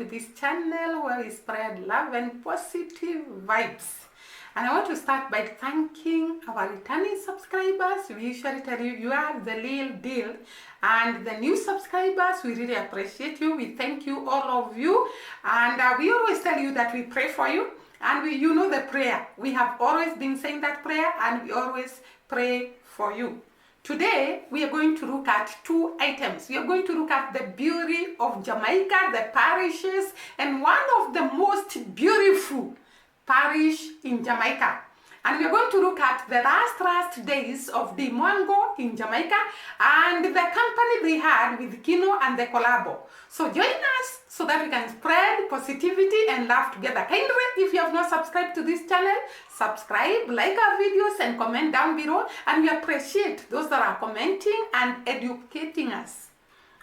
to this channel where we spread love and positive vibes. And I want to start by thanking our returning subscribers. We usually tell you, you are the real deal. And the new subscribers, we really appreciate you. We thank you, all of you. And we always tell you that we pray for you. And you know the prayer. We have always been saying that prayer, and we always pray for you. Today, we are going to look at two items. We are going to look at the beauty of Jamaica, the parishes, and one of the most beautiful parish in Jamaica. And we are going to look at the last days of the Mwango in Jamaica and the company they had with Kino and the collabo. So join us so that we can spread positivity and laugh together. Kindly, if you have not subscribed to this channel, subscribe, like our videos, and comment down below. And we appreciate those that are commenting and educating us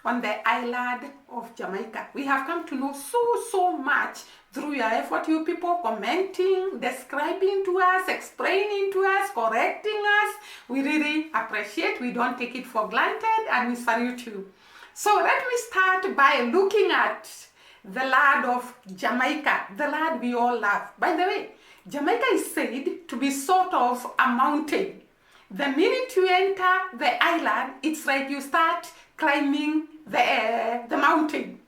on the island of Jamaica. We have come to know so much through your effort, you people commenting, describing to us, explaining to us, correcting us. We really appreciate. We don't take it for granted, and we salute you. So let me start by looking at the land of Jamaica, the land we all love. By the way, Jamaica is said to be sort of a mountain. The minute you enter the island, it's like you start climbing the mountain.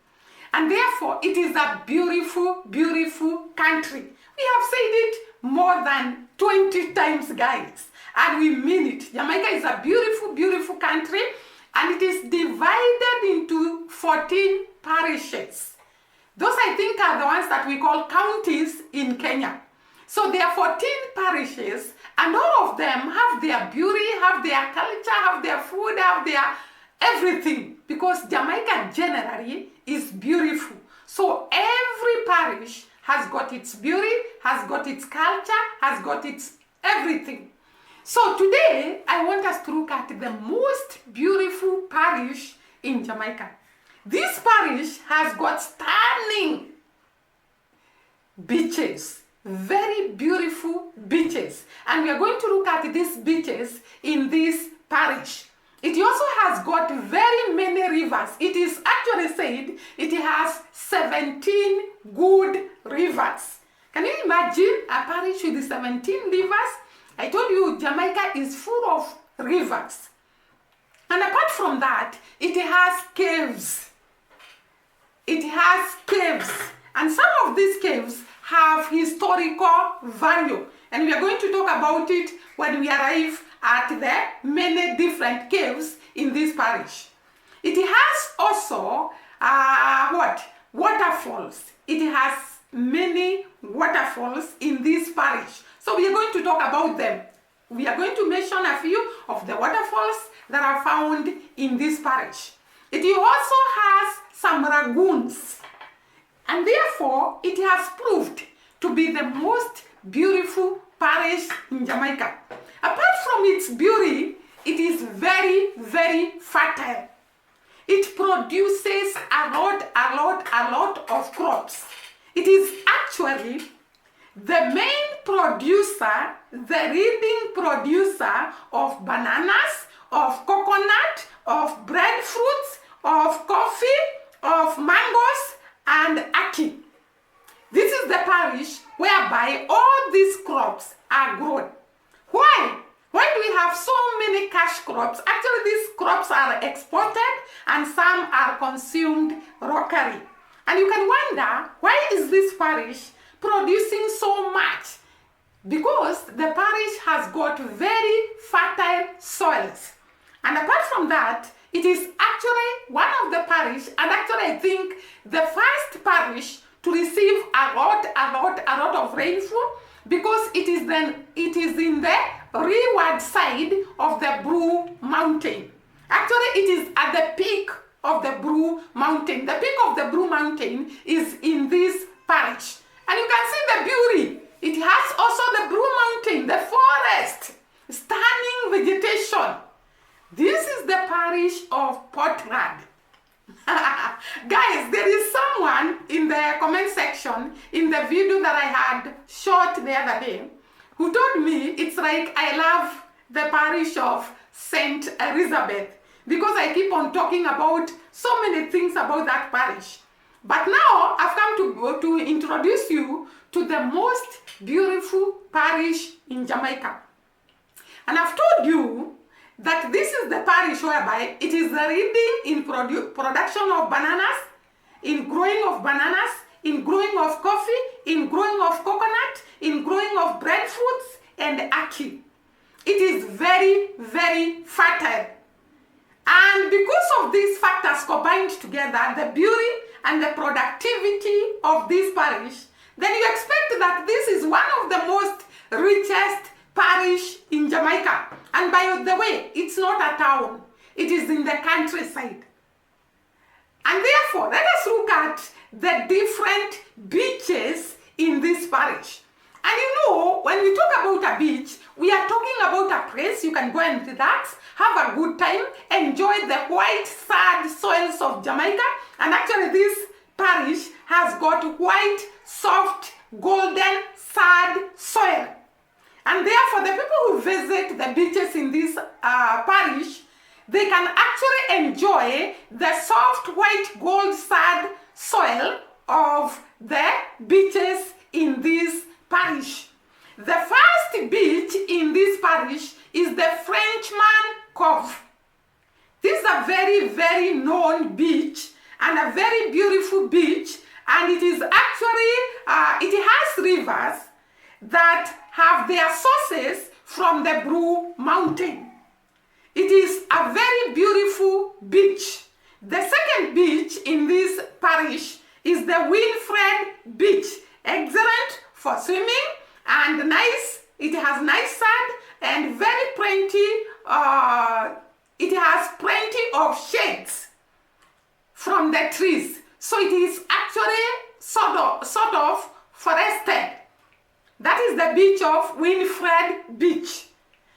And therefore, it is a beautiful, beautiful country. We have said it more than 20 times, guys. And we mean it. Jamaica is a beautiful, beautiful country. And it is divided into 14 parishes. Those, I think, are the ones that we call counties in Kenya. So there are 14 parishes, and all of them have their beauty, have their culture, have their food, have their everything, because Jamaica generally is beautiful. So every parish has got its beauty, has got its culture, has got its everything. So today I want us to look at the most beautiful parish in Jamaica. This parish has got stunning beaches, very beautiful beaches, and we are going to look at these beaches in this parish. It also has got very many rivers. It is actually said it has 17 good rivers. Can you imagine a parish with 17 rivers? I told you Jamaica is full of rivers. And apart from that, it has caves. It has caves. And some of these caves have historical value. And we are going to talk about it when we arrive at the many different caves in this parish. It has also waterfalls. It has many waterfalls in this parish. So we are going to talk about them. We are going to mention a few of the waterfalls that are found in this parish. It also has some lagoons, and therefore it has proved to be the most beautiful parish in Jamaica. Apart from its beauty, it is very, very fertile. It produces a lot of crops. It is actually the main producer, the leading producer of bananas, of coconut, of breadfruits, of coffee, of mangoes, and ackee. This is the parish whereby all these crops are grown. Why? Why do we have so many cash crops? Actually, these crops are exported and some are consumed locally. And you can wonder, why is this parish producing so much? Because the parish has got very fertile soils. And apart from that, it is actually one of the parish, and actually I think the first parish to receive a lot of rainfall, because it is in the leeward side of the Blue Mountain. Actually, it is at the peak of the Blue Mountain. The peak of the Blue Mountain is in this parish. And you can see the beauty. It has also the Blue Mountain, the forest, stunning vegetation. This is the parish of Portland. Guys, there is someone in the comment section in the video that I had shot the other day who told me it's like I love the parish of St. Elizabeth because I keep on talking about so many things about that parish. But now I've come to introduce you to the most beautiful parish in Jamaica. And I've told you that this is the parish whereby it is the leading in production of bananas, in growing of bananas, in growing of coffee, in growing of coconut, in growing of breadfruits and ackee. It is very, very fertile. And because of these factors combined together, the beauty and the productivity of this parish, then you expect that this is one of the most richest parish in Jamaica. And by the way, it's not a town. It is in the countryside. And therefore, let us look at the different beaches in this parish. And you know, when we talk about a beach, we are talking about a place you can go and relax, have a good time, enjoy the white sand soils of Jamaica. And actually this parish has got white, soft, golden sand soil. And therefore the people who visit the beaches in this parish, they can actually enjoy the soft white gold sand soil of the beaches in this parish. The first beach in this parish is the Frenchman Cove. This is a very, very known beach and a very beautiful beach, and it is actually, it has rivers that have their sources from the Blue Mountain. It is a very beautiful beach. The second beach in this parish is the Winfred Beach. Excellent for swimming and nice. It has nice sand and very plenty, it has plenty of shades from the trees. So it is actually sort of forested. That is the beach of Winfred Beach.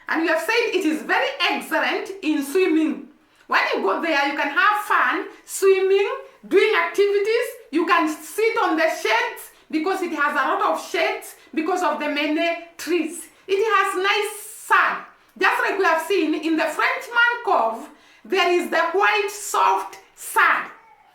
And we have said it is very excellent in swimming. When you go there, you can have fun swimming, doing activities. You can sit on the shades because it has a lot of shades because of the many trees. It has nice sand. Just like we have seen in the Frenchman Cove, there is the white soft sand.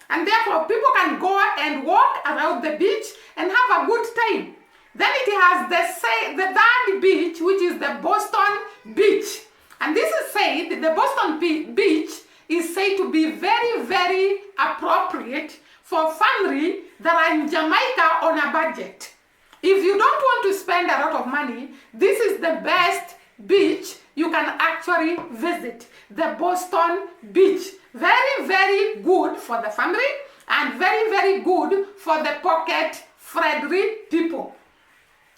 And therefore people can go and walk around the beach and have a good time. Then it has the third beach, which is the Boston Beach. And this is said, the Boston Beach is said to be very, very appropriate for family that are in Jamaica on a budget. If you don't want to spend a lot of money, this is the best beach you can actually visit. The Boston Beach. Very, very good for the family and very, very good for the pocket-friendly people.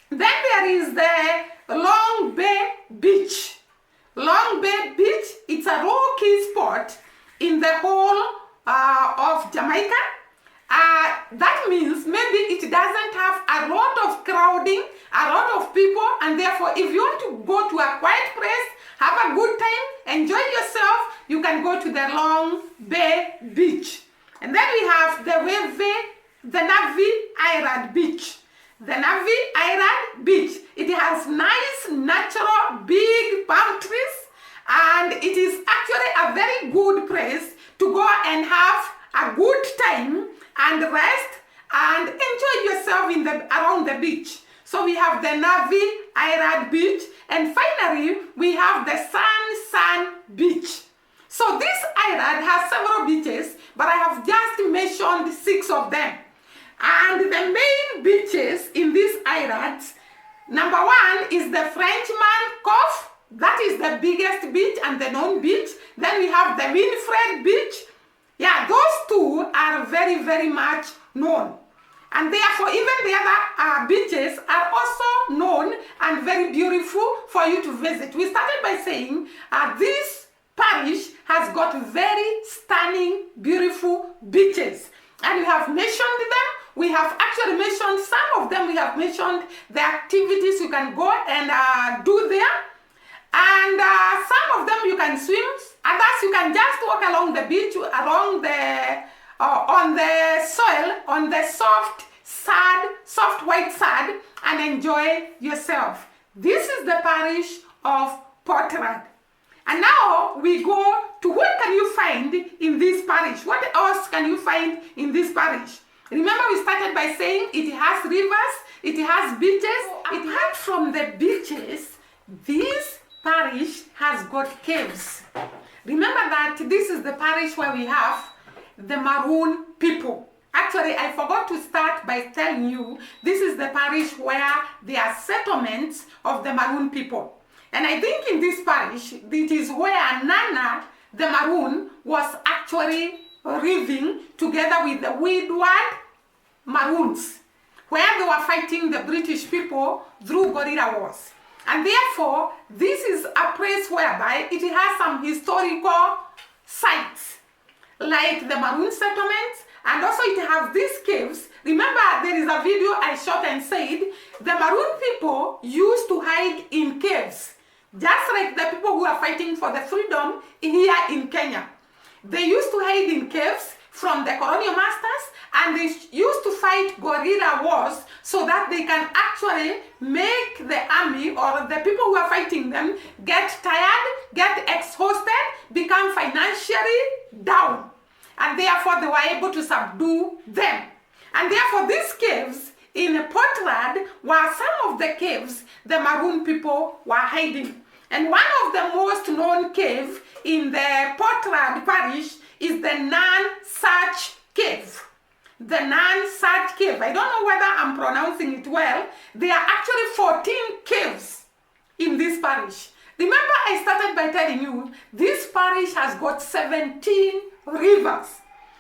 Then there is the Long Bay Beach. Long Bay Beach, it's a rocky spot in the whole of Jamaica. That means maybe it doesn't have a lot of crowding, a lot of people, and therefore if you want to go to a quiet place, have a good time, enjoy yourself, you can go to the Long Bay Beach. And then we have the Navy Island Beach. The Navy Island Beach, it has nice, natural, big palm trees, and it is actually a very good place to go and have a good time and rest and enjoy yourself around the beach. So we have the Navy Island Beach, and finally we have the Sun Beach. So this island has several beaches, but I have just mentioned 6 of them. And the main beaches in these islands, number 1 is the Frenchman Cove. That is the biggest beach and the known beach. Then we have the Winfred Beach. Yeah, those 2 are very, very much known. And therefore, even the other beaches are also known and very beautiful for you to visit. We started by saying this parish has got very stunning, beautiful beaches. And we have mentioned them. We have actually mentioned some of them. We have mentioned the activities you can go and do there. And some of them you can swim. Others you can just walk along the beach, along the, on the soil, on the soft sand, soft white sand, and enjoy yourself. This is the parish of Portland. And now we go to what can you find in this parish? What else can you find in this parish? Remember we started by saying it has rivers, it has beaches. Apart from the beaches, this parish has got caves. Remember that this is the parish where we have the Maroon people. Actually, I forgot to start by telling you, this is the parish where there are settlements of the Maroon people. And I think in this parish, it is where Nana, the Maroon, was actually living together with the Woodward Maroons, where they were fighting the British people through guerrilla wars. And therefore, this is a place whereby it has some historical sites, like the Maroon settlements, and also it has these caves. Remember, there is a video I shot and said, the Maroon people used to hide in caves, just like the people who are fighting for the freedom here in Kenya. They used to hide in caves from the colonial masters, and they used to fight guerrilla wars so that they can actually make the army or the people who are fighting them get tired, get exhausted, become financially down. And therefore they were able to subdue them. And therefore these caves in Portland were some of the caves the Maroon people were hiding. And one of the most known caves in the Portland parish is the Nun-Search Cave. The Nun-Search Cave. I don't know whether I'm pronouncing it well. There are actually 14 caves in this parish. Remember, I started by telling you, this parish has got 17 rivers.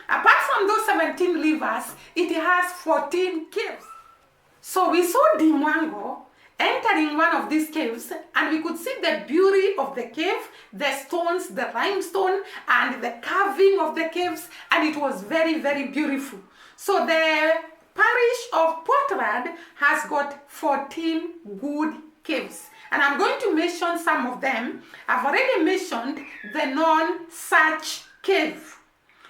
Apart from those 17 rivers, it has 14 caves. So we saw Dimwango entering one of these caves, and we could see the beauty of the cave, the stones, the limestone, and the carving of the caves, and it was very, very beautiful. So the parish of Portland has got 14 good caves, and I'm going to mention some of them. I've already mentioned the Non-Search Cave.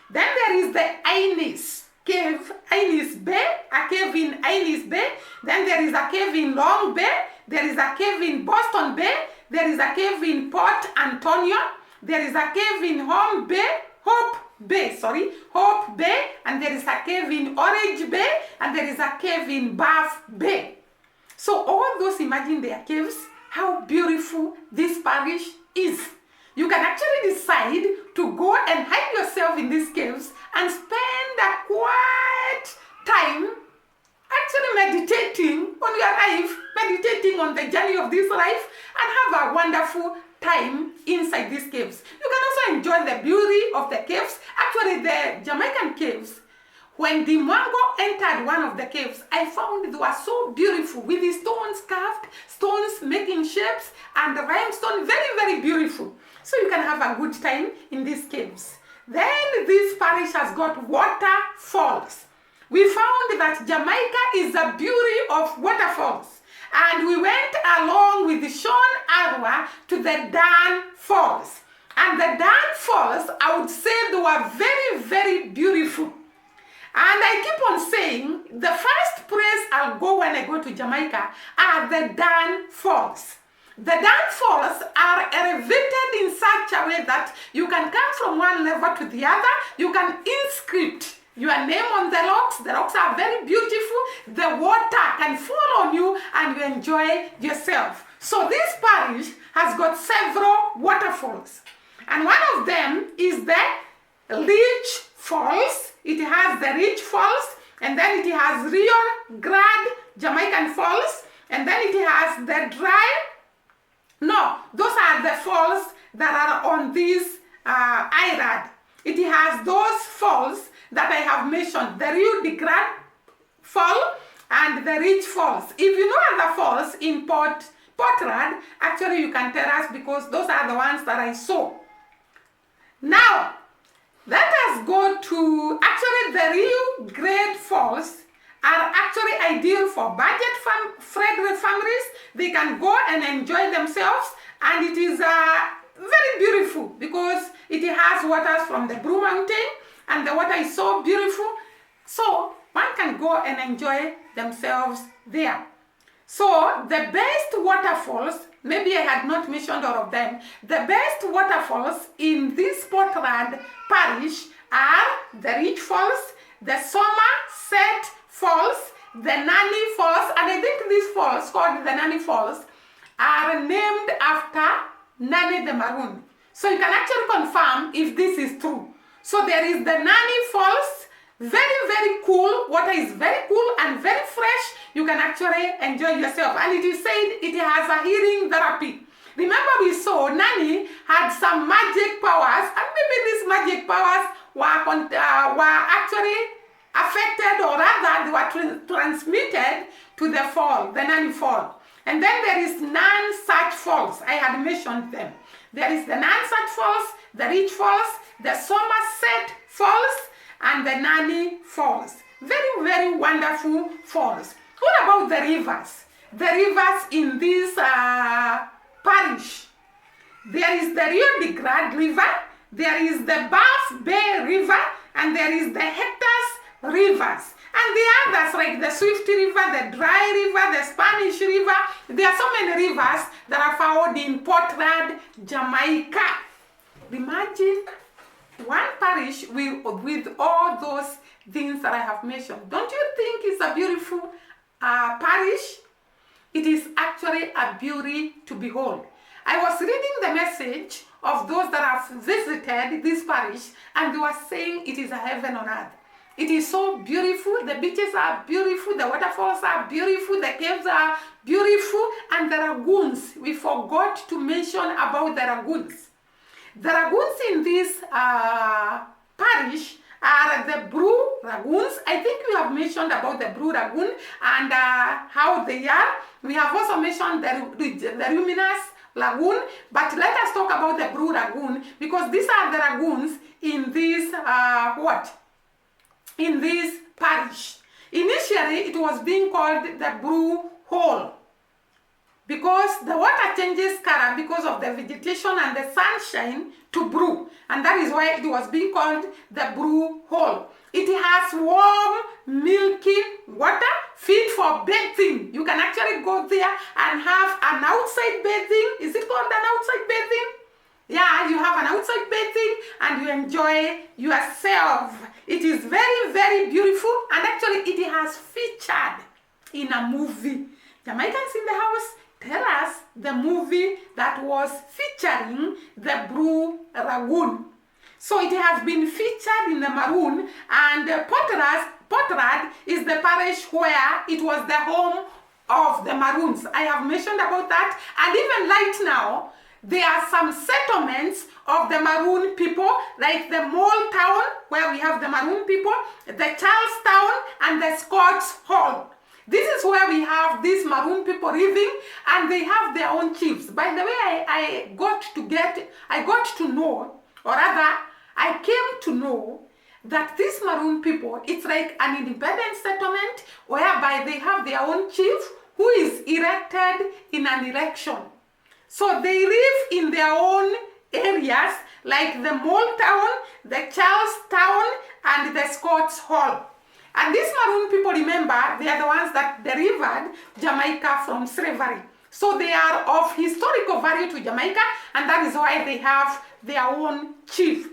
Then there is the Innis Cave, Innis Bay, a cave in Innis Bay. Then there is a cave in Long Bay. There is a cave in Boston Bay. There is a cave in Port Antonio. There is a cave in Hope Bay, and there is a cave in Orange Bay, and there is a cave in Bath Bay. So all those, imagine their caves, how beautiful this parish is. You can actually decide to go and hide yourself in these caves and spend a quiet time actually meditating on your life, meditating on the journey of this life, and have a wonderful time inside these caves. You can also enjoy the beauty of the caves. Actually, the Jamaican caves, when Dimwango entered one of the caves, I found they were so beautiful, with the stones carved, stones making shapes, and the limestone, very, very beautiful. So you can have a good time in these caves. Then this parish has got waterfalls. We found that Jamaica is a beauty of waterfalls. And we went along with Sean Arwa to the Dan Falls. And the Dan Falls, I would say they were very, very beautiful. And I keep on saying, the first place I'll go when I go to Jamaica are the Dan Falls. The Dan Falls are elevated in such a way that you can come from one level to the other. You can inscript your name on the rocks. The rocks are very beautiful. The water can fall on you and you enjoy yourself. So this parish has got several waterfalls. And one of them is the Rich Falls. It has the Rich Falls, and then it has Rio Grande Jamaican Falls, and then it has the those are the falls that are on this island. It has those falls that I have mentioned, the Rio Grande Fall and the Rich Falls. If you know other falls in Portland, actually you can tell us, because those are the ones that I saw. Now, let us go to, actually the Rio Grande Falls are actually ideal for budget-friendly families. They can go and enjoy themselves, and it is very beautiful because it has waters from the Blue Mountain, and the water is so beautiful. So one can go and enjoy themselves there. So the best waterfalls, maybe I had not mentioned all of them, the best waterfalls in this Portland parish are the Rich Falls, the Somerset Falls, the Nanny Falls, and I think these falls called the Nanny Falls are named after Nanny the Maroon. So you can actually confirm if this is true. So there is the Nanny Falls, very, very cool. Water is very cool and very fresh. You can actually enjoy yourself. And it is said it has a healing therapy. Remember we saw Nanny had some magic powers, and maybe these magic powers were actually affected, or rather they were transmitted to the fall, the Nanny Fall. And then there is Nonsuch Falls. I had mentioned them. There is the Nonsuch Falls, the Rich Falls, the Somerset Falls, and the Nanny Falls. Very, very wonderful falls. What about the rivers? The rivers in this parish. There is the Rio de Grande River, there is the Bass Bay River, and there is the Hectors Rivers. And the others like the Swift River, the Dry River, the Spanish River. There are so many rivers that are found in Portland, Jamaica. Imagine one parish with all those things that I have mentioned. Don't you think it's a beautiful parish? It is actually a beauty to behold. I was reading the message of those that have visited this parish, and they were saying it is a heaven on earth. It is so beautiful. The beaches are beautiful. The waterfalls are beautiful. The caves are beautiful. And the lagoons, we forgot to mention about the lagoons. The lagoons in this parish are the Blue Lagoons. I think we have mentioned about the Blue Lagoon and how they are. We have also mentioned the Luminous Lagoon, but let us talk about the Blue Lagoon, because these are the lagoons in this in this parish. Initially, it was being called the Blue Hole because the water changes color because of the vegetation and the sunshine to blue, and that is why it was being called the Blue Hole. It has warm, milky water fit for bathing. You can actually go there and have an outside bathing. Is it called an outside bathing? Yeah, you have an outside bathing and you enjoy yourself. It is very, very beautiful, and actually it has featured in a movie. Jamaicans in the house, tell us the movie that was featuring the Blue Lagoon. So it has been featured in the Maroon, and Portland is the parish where it was the home of the Maroons. I have mentioned about that, and even right now, there are some settlements of the Maroon people, like the Mole Town, where we have the Maroon people, the Charlestown, and the Scots Hall. This is where we have these Maroon people living, and they have their own chiefs. By the way, I got to know, or rather, I came to know that these Maroon people, it's like an independent settlement whereby they have their own chief who is elected in an election. So they live in their own areas, like the Mole Town, the Charlestown, and the Scots Hall. And these Maroon people, remember, they are the ones that delivered Jamaica from slavery. So they are of historical value to Jamaica, and that is why they have their own chief.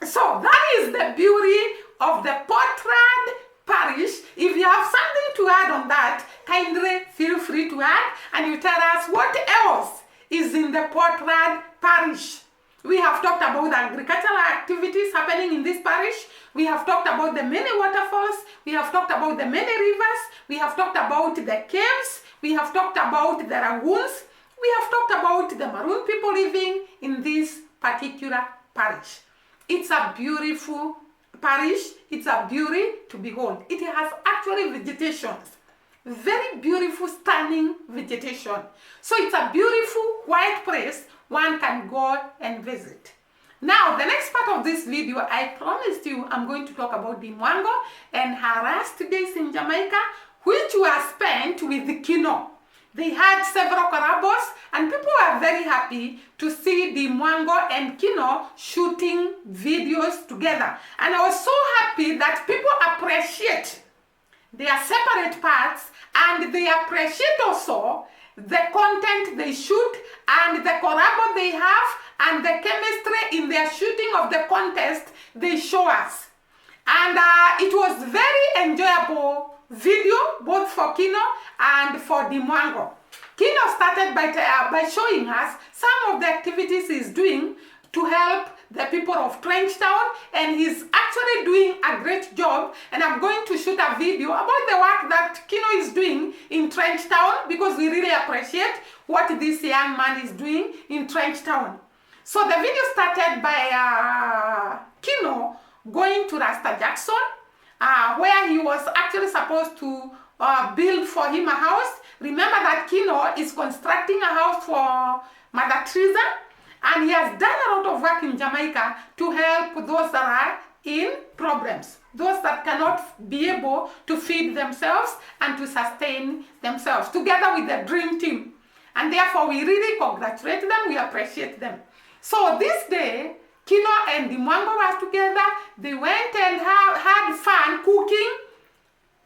So that is the beauty of the Portland Parish. If you have something to add on that, kindly feel free to add, and you tell us what else is in the Portland Parish. We have talked about the agricultural activities happening in this parish. We have talked about the many waterfalls. We have talked about the many rivers. We have talked about the caves. We have talked about the lagoons. We have talked about the Maroon people living in this particular parish. It's a beautiful parish. It's a beauty to behold. It has actually vegetations. Very beautiful, stunning vegetation. So it's a beautiful, quiet place one can go and visit. Now, the next part of this video, I promised you I'm going to talk about Dee Mwango and her last days in Jamaica, which were spent with Kino. They had several collabs, and people were very happy to see Dee Mwango and Kino shooting videos together. And I was so happy that people appreciate their separate parts, and they appreciate also the content they shoot and the collab they have and the chemistry in their shooting of the contest they show us. And it was very enjoyable video both for Kino and for Dimwango. Kino started by showing us some of the activities he's doing to help the people of Trenchtown, and he's actually doing a great job, and I'm going to shoot a video about the work that Kino is doing in Trenchtown, because we really appreciate what this young man is doing in Trenchtown. So the video started by Kino going to Rasta Jackson, where he was actually supposed to build for him a house. Remember that Kino is constructing a house for Mother Teresa, and he has done a lot of work in Jamaica to help those that are in problems, those that cannot be able to feed themselves and to sustain themselves, together with the dream team. And therefore, we really congratulate them, we appreciate them. So this day, Kino and Dimwango were together. They went and had fun cooking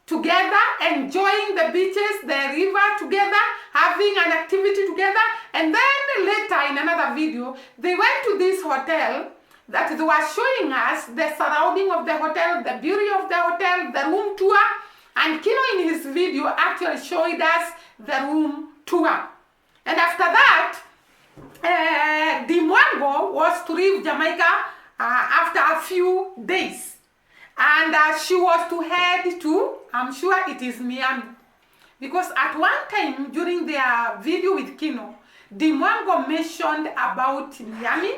together, enjoying the beaches, the river together, having an activity together. And then later in another video, they went to this hotel that they were showing us the surrounding of the hotel, the beauty of the hotel, the room tour. And Kino in his video actually showed us the room tour. And after that, Dimwango was to leave Jamaica after a few days. And she was to head to, I'm sure it is Miami. Because at one time during their video with Kino, Dimwango mentioned about Miami.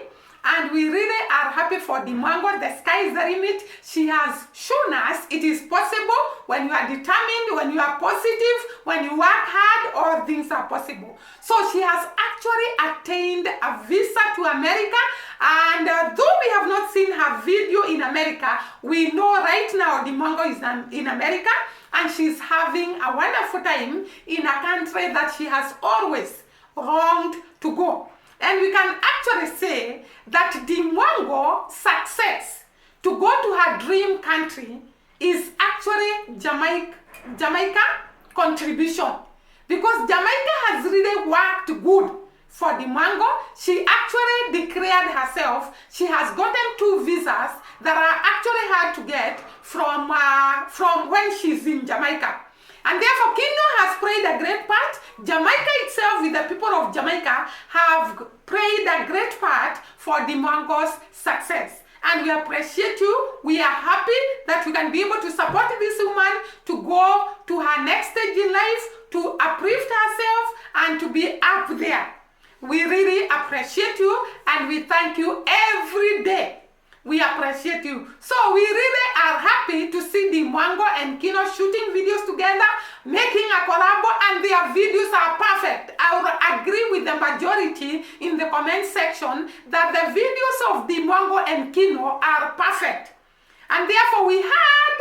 And we really are happy for Dimwango. The sky is the limit. She has shown us it is possible when you are determined, when you are positive, when you work hard, all things are possible. So she has actually attained a visa to America. And though we have not seen her video in America, we know right now Dimwango is in America, and she's having a wonderful time in a country that she has always longed to go. And we can actually say that Dimwango's success to go to her dream country is actually Jamaica contribution. Because Jamaica has really worked good for Dimwango. She actually declared herself, she has gotten 2 visas that are actually hard to get from when she's in Jamaica. And therefore, Kino has played a great part. Jamaica itself, with the people of Jamaica, have played a great part for Dimwango's success. And we appreciate you. We are happy that we can be able to support this woman to go to her next stage in life, to uplift herself, and to be up there. We really appreciate you, and we thank you every day. We appreciate you. So we really are happy to see Dimwango and Kino shooting videos together, making a collab, and their videos are perfect. I will agree with the majority in the comment section that the videos of Dimwango and Kino are perfect. And therefore we had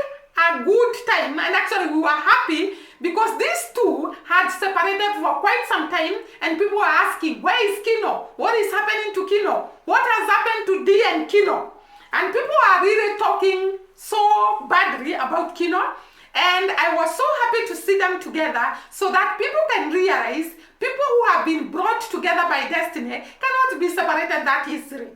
a good time, and actually we were happy because these two had separated for quite some time, and people were asking, where is Kino? What is happening to Kino? What has happened to Dee and Kino? And people are really talking so badly about Kino, and I was so happy to see them together so that people can realize people who have been brought together by destiny cannot be separated that easily.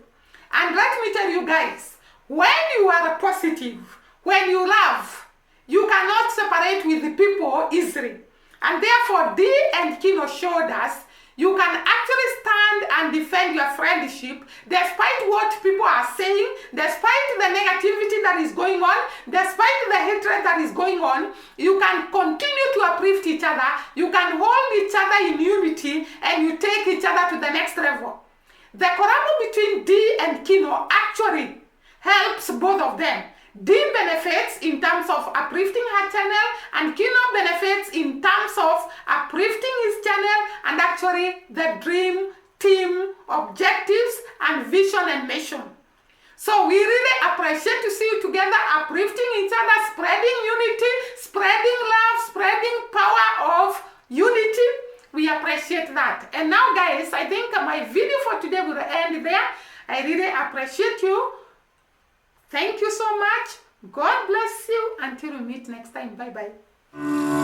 And let me tell you guys, when you are positive, when you love, you cannot separate with the people easily. And therefore, Dee and Kino showed us you can actually stand and defend your friendship despite what people are saying, despite the negativity that is going on, despite the hatred that is going on. You can continue to uplift each other, you can hold each other in unity, and you take each other to the next level. The collab between Dee and Kino actually helps both of them. Dee benefits in terms of uplifting her channel, and Kino benefits in terms of uplifting his channel and actually the dream team objectives and vision and mission. So we really appreciate to see you together, uplifting each other, spreading unity, spreading love, spreading power of unity. We appreciate that. And now guys, I think my video for today will end there. I really appreciate you. Thank you so much. God bless you. Until we meet next time. Bye-bye.